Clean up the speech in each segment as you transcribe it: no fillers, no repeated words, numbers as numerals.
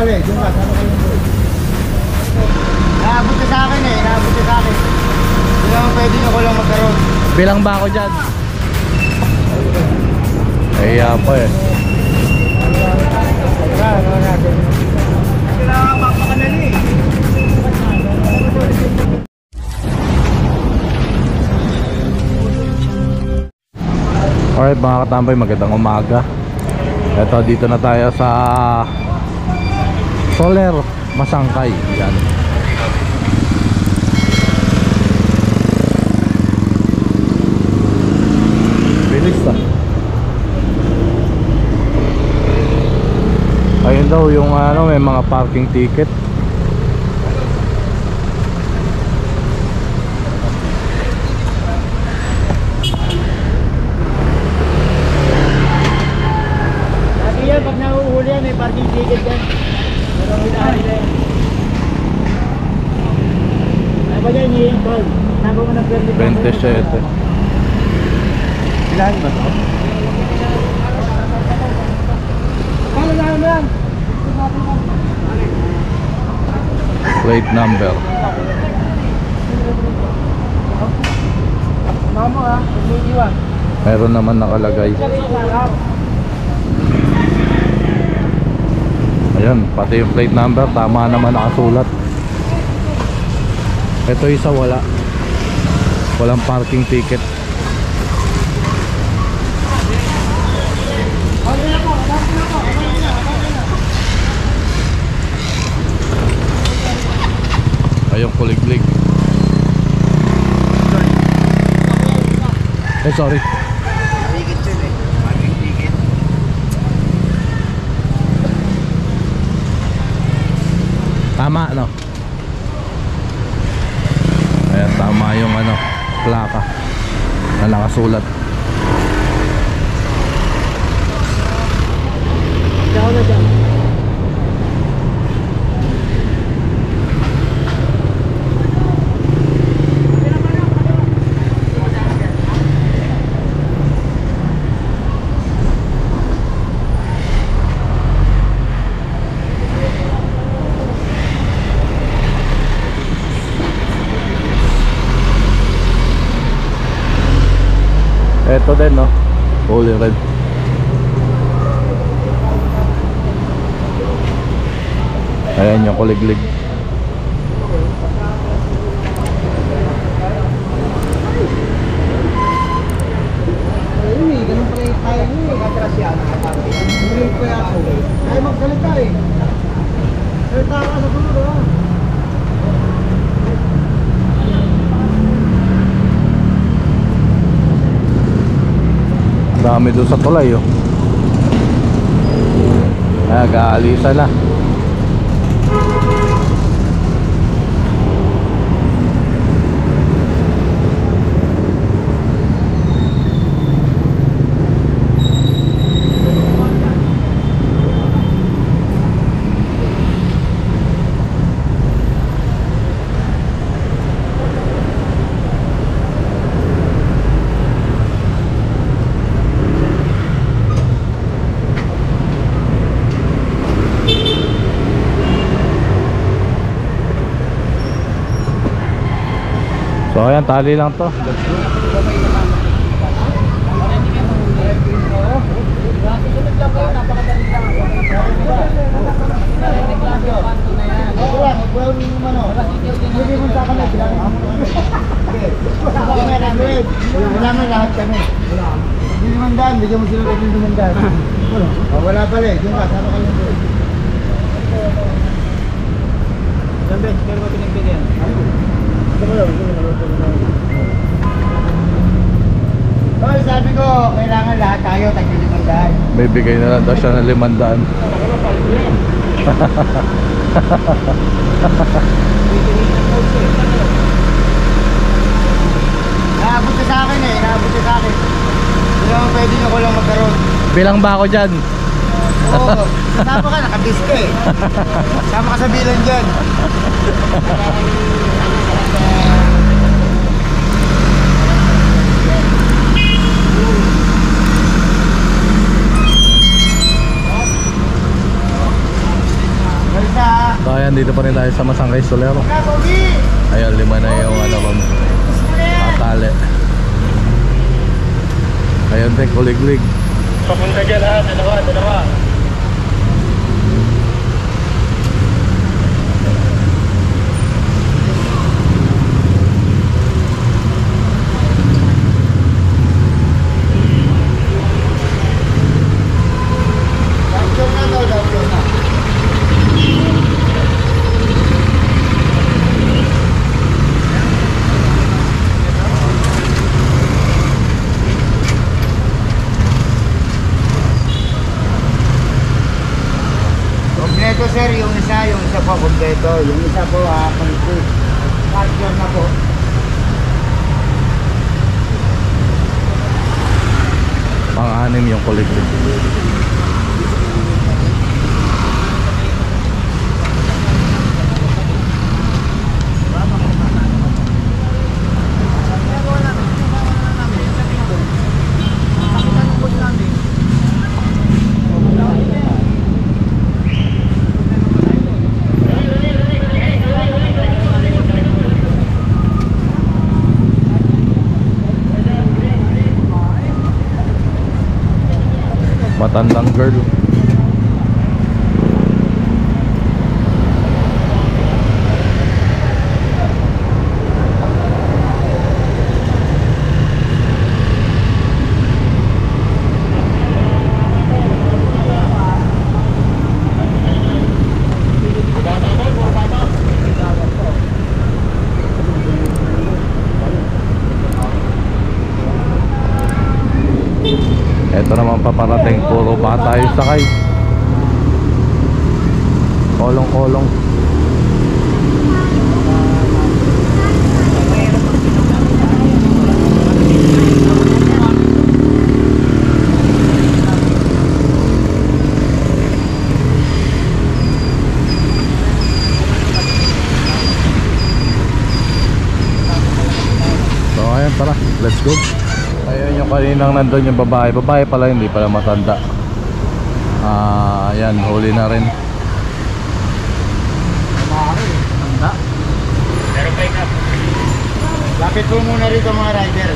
pala eh. Diyan ka, sana kayo po. Naabot ka sa akin eh, naabot ka sa akin. Hindi naman pwede nyo ko lang magkaroon. Bilang ba ako dyan? Kaya pa eh. Kailangan magpakanali eh. Alright mga katambay, magandang umaga. Ito, dito na tayo sa Soler Masangkay. Yan. Bilis na. Ayun daw yung may mga parking ticket. Pag nahuhuli yan, may parking ticket yan. Pero hulahan nila yan. Ano ba dyan yung tol? Nabo mo ng 27. Ilan ba ito? Kala na mo yan? Plate number. Mamo ha, may iwan. Meron naman nakalagay. Ayan, pati yung plate number tama naman nakasulat. Ito isa wala. Walang parking ticket. Ayong kuliglig. Sorry. Tama no? Ayan, tama yung plaka na nakasulat. Diyan na dyan. Ito din no, fully red. Ayan yung kuliglig. Ayun ganun pala yung kaya nyo eh. Katras yan, nakapagod. Hindi ko kaya ako eh. Kaya magsalita eh. Salita ka sa dulo ha. Dami doon sa tulay oh. Nag-aalisa na. So ayan, tali lang to. Let's go. Lahat kami. Limandaan, bigyan mo sila ng limandaan. Wala pala eh, diyan ka, sana kayo po. Ilang beses kayo ba pinagbigyan? Oh, sabi ko, kailangan lahat tayo tag-limandaan. May bigay na lang daw siya ng 500. Naabot ka sa akin eh, naabot ka sa akin. Hindi naman pwede nyo ko lang magkaroon. Bilang ba ako dyan? Oo, kasama ka, nakabis ka eh. Kasama ka sa bilang dyan. So ayan, dito pa rin tayo sa Masangkay Solero. Ayan, 5 na yung ano kung matali. Ayan, tek, kulig-lig. Papunta dyan ha, dalawa. Kompleto sir, yung isa po kompleto, yung isa po complete. Charger na po. Pang-anim yung kulig-lig. Matandang girl. Ito naman paparating, puro bata yung sakay. Kolong-kolong. So ayan, tara, let's go. Ayan yung kaninang nandun yung babae. Babae pala, hindi pala matanda. Ayan, huli na rin. Tanda? Pero pick up. Lapit po muna rito mga rider.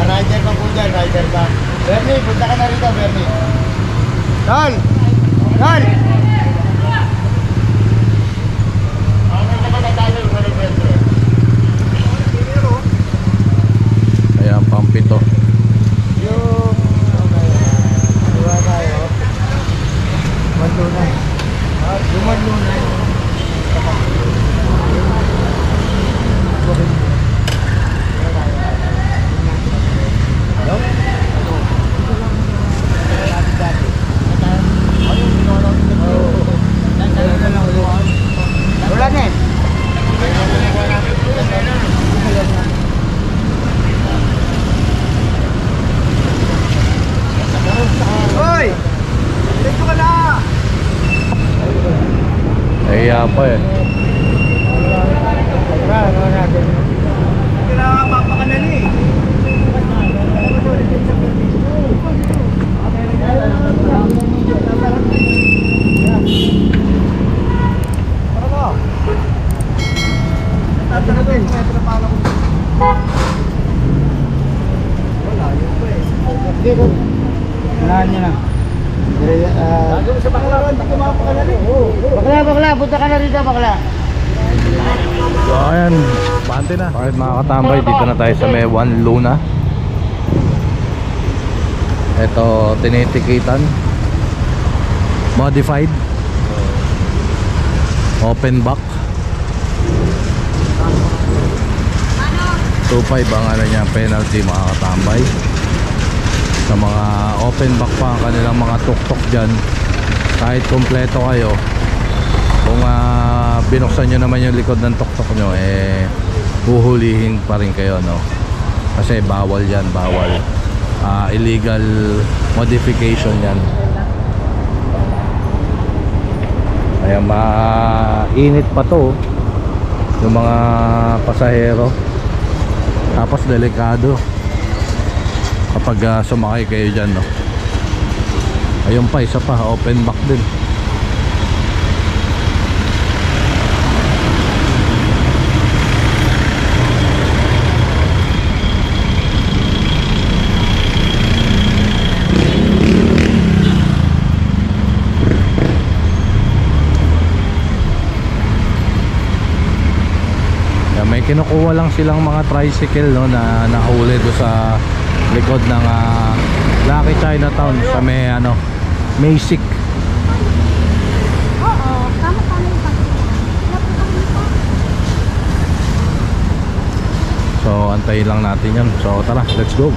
Rider ka po dyan, rider ka. Bernie, punta ka na rito, Bernie. Dol! Dol! Ayan, pampito. Yung diba tayo Madlunay. Yung Madlunay. Wala na eh. Hoy! Dito ka na! Nahiya pa eh. Ano natin? Kailangan papakanali eh. Wala niya na. Bakla, punta ka na rito, bakla. So ayan, bante na. Alright mga katambay, dito na tayo sa may One Luna. Ito, tinitikitan. Modified. Open back. 2.5 ang ano niya, penalty mga katambay. Sa mga open back pa ang kanilang mga tuktok dyan, kahit kompleto kayo, kung binuksan nyo naman yung likod ng tuktok nyo, eh huhulihin pa rin kayo, no? Kasi bawal yan, bawal. Illegal modification yan. Kaya mainit pa to yung mga pasahero. Tapos delikado kapag sumakay kayo dyan, no? Ayun pa, isa pa, open back din. May kinukuha lang silang mga tricycle, no, na nahuli do sa likod ng Lucky Chinatown sa may Maysik. Oo, tama yung So antayin lang natin yan. So tara, let's go.